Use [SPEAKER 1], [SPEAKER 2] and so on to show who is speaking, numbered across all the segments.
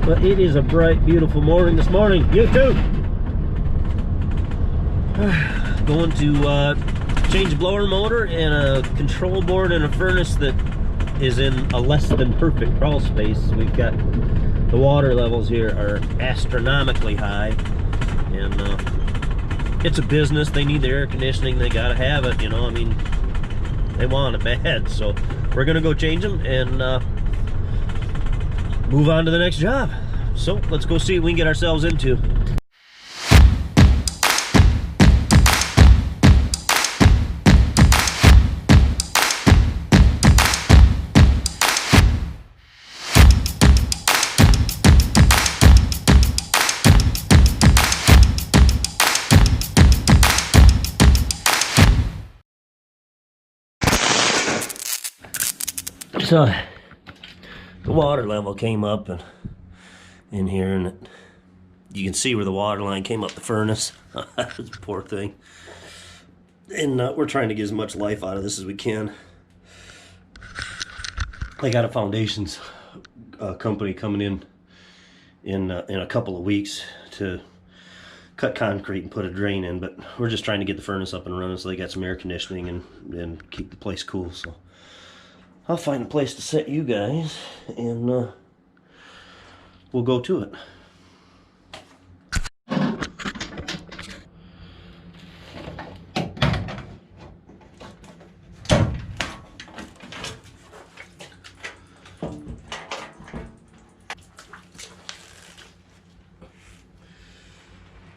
[SPEAKER 1] But it is a bright, beautiful morning this morning. You too. Going to change a blower motor and a control board and a furnace that is in a less than perfect crawl space. We've got the water levels here are astronomically high, and it's a business. They need their air conditioning. They gotta have it, you know. I mean, they want it bad. So we're gonna go change them and move on to the next job. So let's go see what we can get ourselves into. So the water level came up and in here, and you can see where the water line came up the furnace. Poor thing. And we're trying to get as much life out of this as we can. I got a foundations company coming in a couple of weeks to cut concrete and put a drain in, but we're just trying to get the furnace up and running so they got some air conditioning and keep the place cool. So I'll find a place to set you guys, and we'll go to it.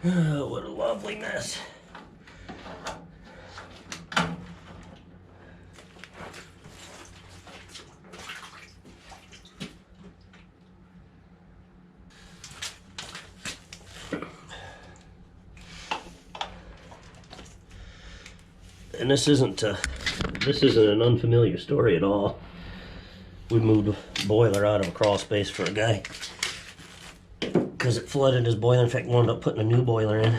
[SPEAKER 1] Oh, what a lovely mess. And this isn't an unfamiliar story at all. We moved a boiler out of a crawl space for a guy because it flooded his boiler. In fact, we ended up putting a new boiler in.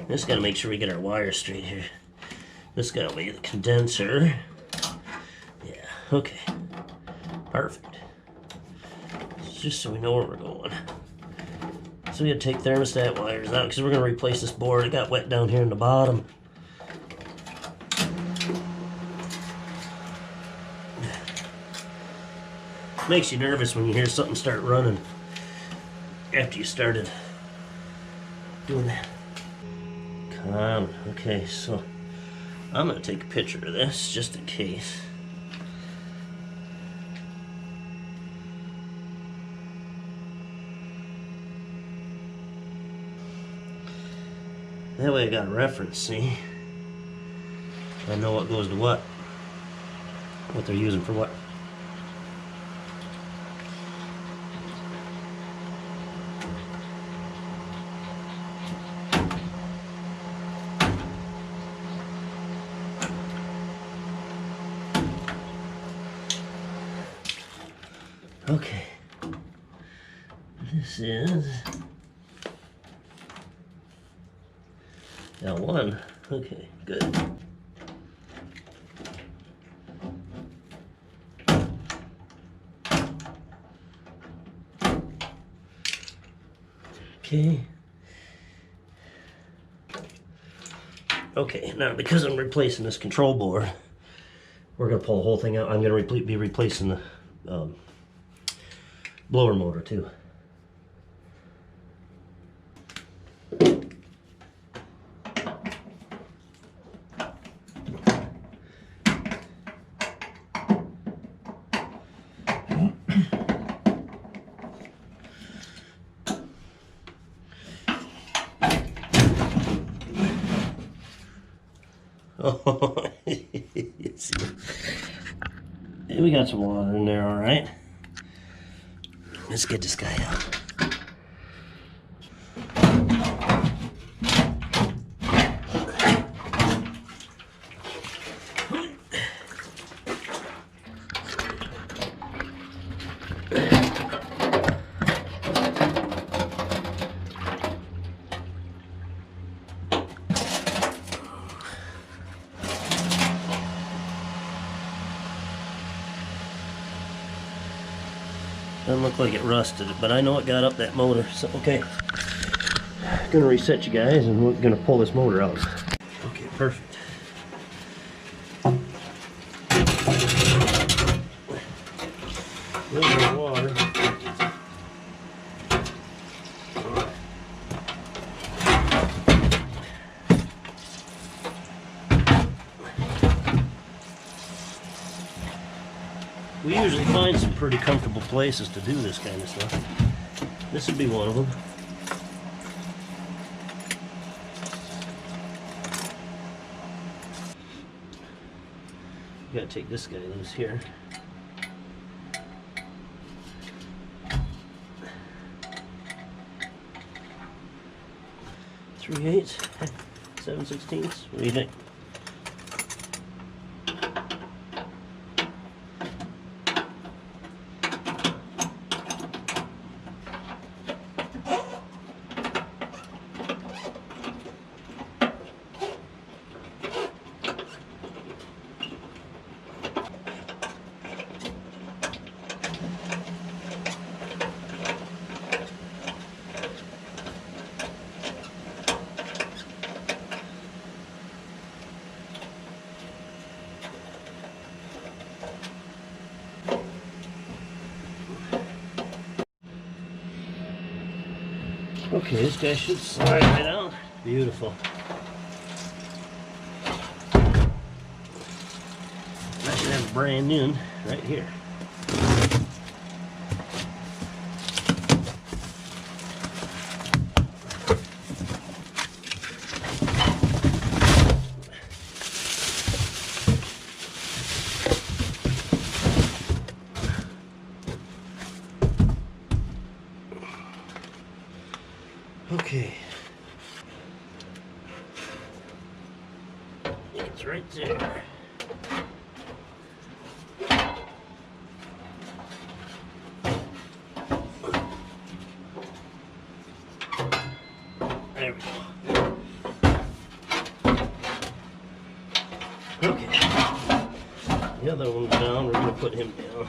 [SPEAKER 1] Just gotta make sure we get our wires straight here. This gotta be the condenser. Yeah, okay. Perfect. Just so we know where we're going. So we gotta take thermostat wires out because we're gonna replace this board. It got wet down here in the bottom. Makes you nervous when you hear something start running after you started doing that. Come on. Okay, so I'm gonna take a picture of this just in case. That way I got a reference, see? I know what goes to what they're using for what. Okay, this is L1. Okay, good. Okay. Okay, now because I'm replacing this control board, we're gonna pull the whole thing out. I'm gonna be replacing the blower motor too. Oh, we got some water in there, all right. Let's get this guy out. Doesn't look like it rusted, but I know it got up that motor, so okay. Gonna reset you guys and we're gonna pull this motor out. Okay, perfect. A little bit of water. We usually find some pretty comfortable places to do this kind of stuff. This would be one of them. You gotta take this guy loose here. Three eighths, 7/16. What do you think? Okay, this guy should slide right out. Beautiful. I should have a brand new one right here. Okay. It's right there. There we go. Okay. The other one's down. We're going to put him down.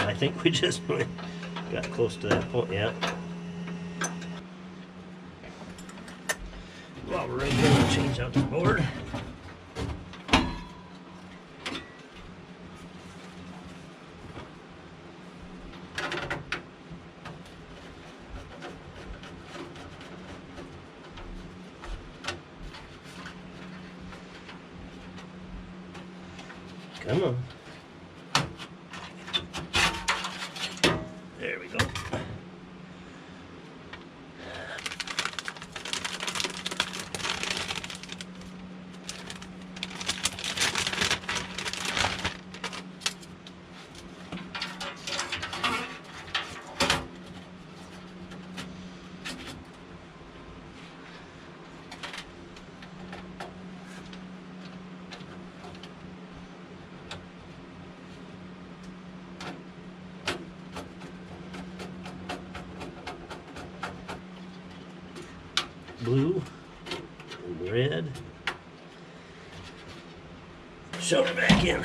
[SPEAKER 1] I think we just got close to that point, yeah. While we're right here, we'll change out the board. Come on. There we go. Blue and red. Shove it back in.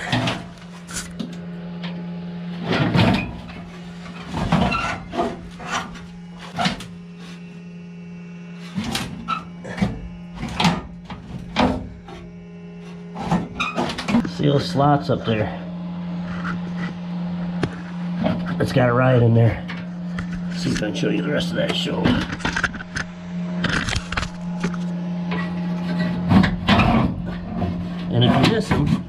[SPEAKER 1] See those slots up there? It's got a ride in there. See if I can show you the rest of that show. And if you miss them,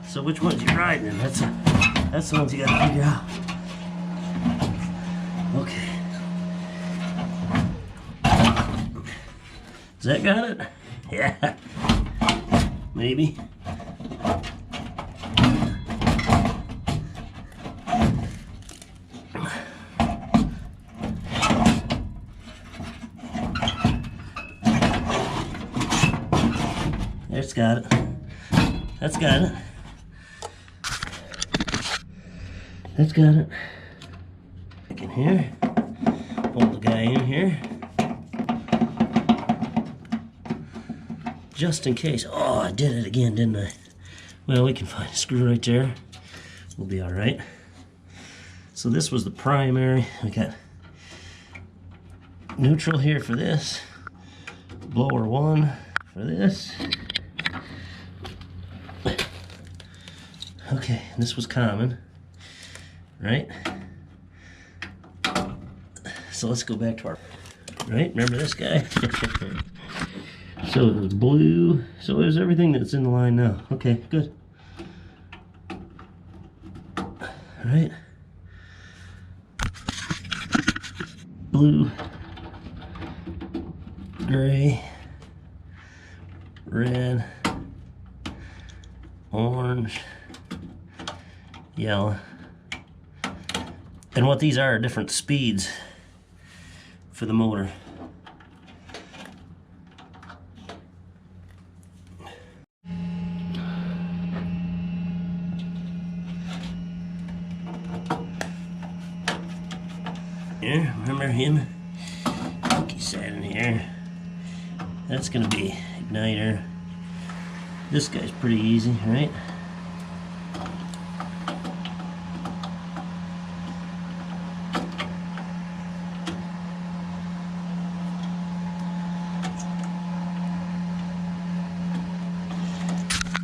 [SPEAKER 1] so which one's you riding in? That's the ones you gotta figure out. Okay. Does that got it? Yeah. Maybe. That's got it. That's got it. That's got it. Back in here. Hold the guy in here. Just in case. Oh, I did it again, didn't I? Well, we can find a screw right there. We'll be all right. So this was the primary. We got neutral here for this. Blower 1 for this. Okay, this was common, right? So let's go back to our, right? Remember this guy? So it was blue. So it was everything that's in the line now. Okay, good. All right. Blue, gray, red, orange, yellow. And what these are different speeds for the motor. Here, remember him? I think he sat in here. That's gonna be igniter. This guy's pretty easy, right?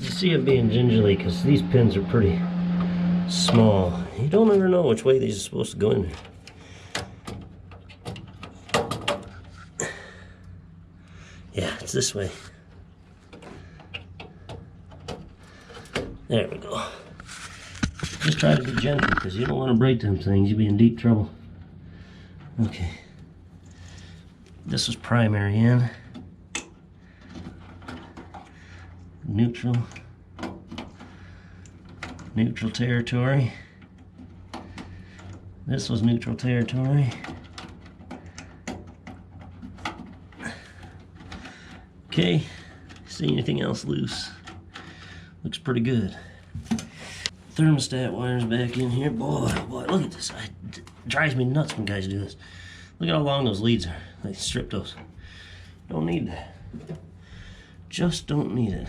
[SPEAKER 1] You see it being gingerly because these pins are pretty small. You don't ever know which way these are supposed to go in there. Yeah, it's this way. There we go. Just try to be gentle because you don't want to break them things. You'll be in deep trouble. Okay. This was primary in. Neutral. Neutral territory. This was neutral territory. Okay, see anything else loose? Looks pretty good. Thermostat wires back in here. Boy, look at this. It drives me nuts when guys do this. Look at how long those leads are. They strip those. Don't need that. Just don't need it.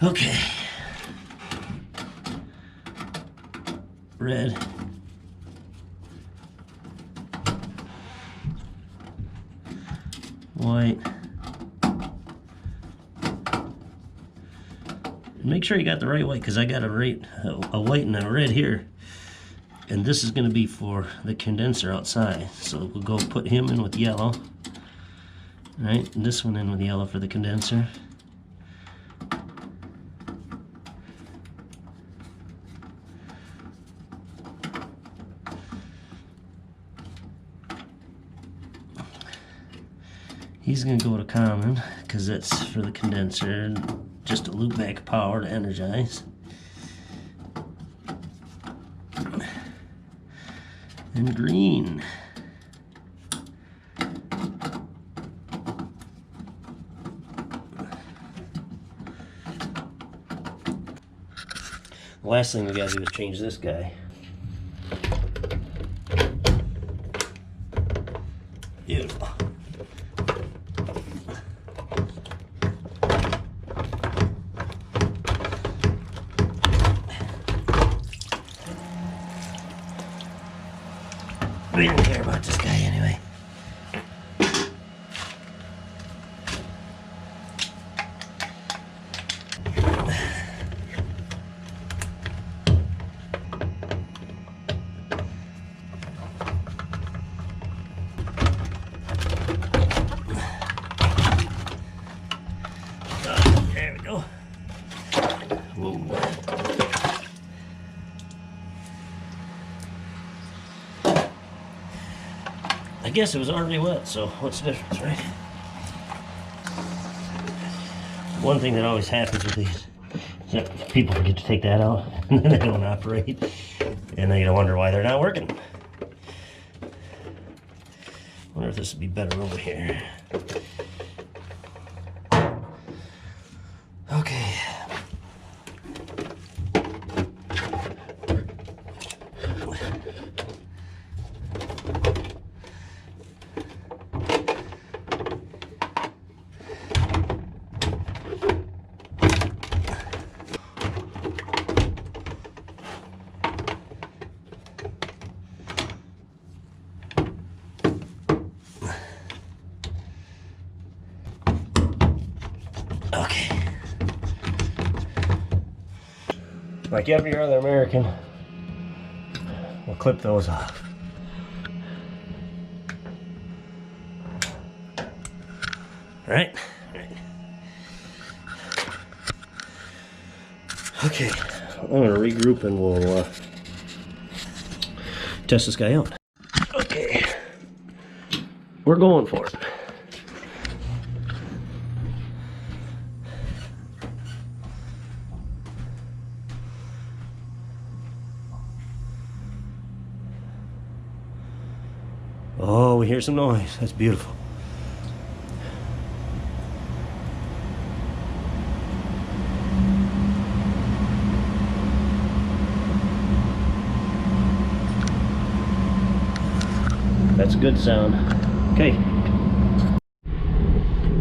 [SPEAKER 1] Okay. Red. White. Make sure you got the right white, because I got a white and a red here, and this is going to be for the condenser outside. So we'll go put him in with yellow, right? And this one in with yellow for the condenser. He's going to go to common because that's for the condenser, just a loop back power to energize. And green. The last thing we got to do is change this guy. Beautiful. We don't care about this guy anyway. There we go. Whoa. I guess it was already wet, so what's the difference, right? One thing that always happens with these is that people forget to take that out and then they don't operate, and then you wonder why they're not working. Wonder if this would be better over here. Okay. Okay. Like every other American, we'll clip those off. All right. Okay, I'm gonna regroup and we'll test this guy out. Okay, we're going for it. Oh, we hear some noise. That's beautiful. That's a good sound. Okay.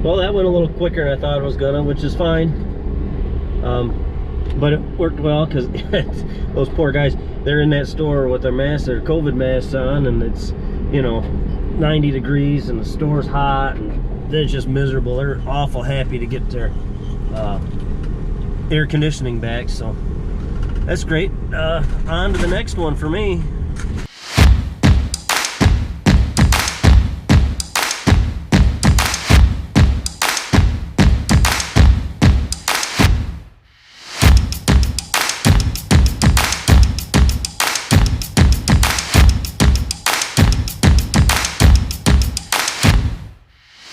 [SPEAKER 1] Well, that went a little quicker than I thought it was gonna, which is fine. But it worked well because those poor guys, they're in that store with their masks, their COVID masks on, and it's, you know, 90 degrees and the store's hot and they're just miserable. They're awful happy to get their air conditioning back, so that's great. On to the next one for me.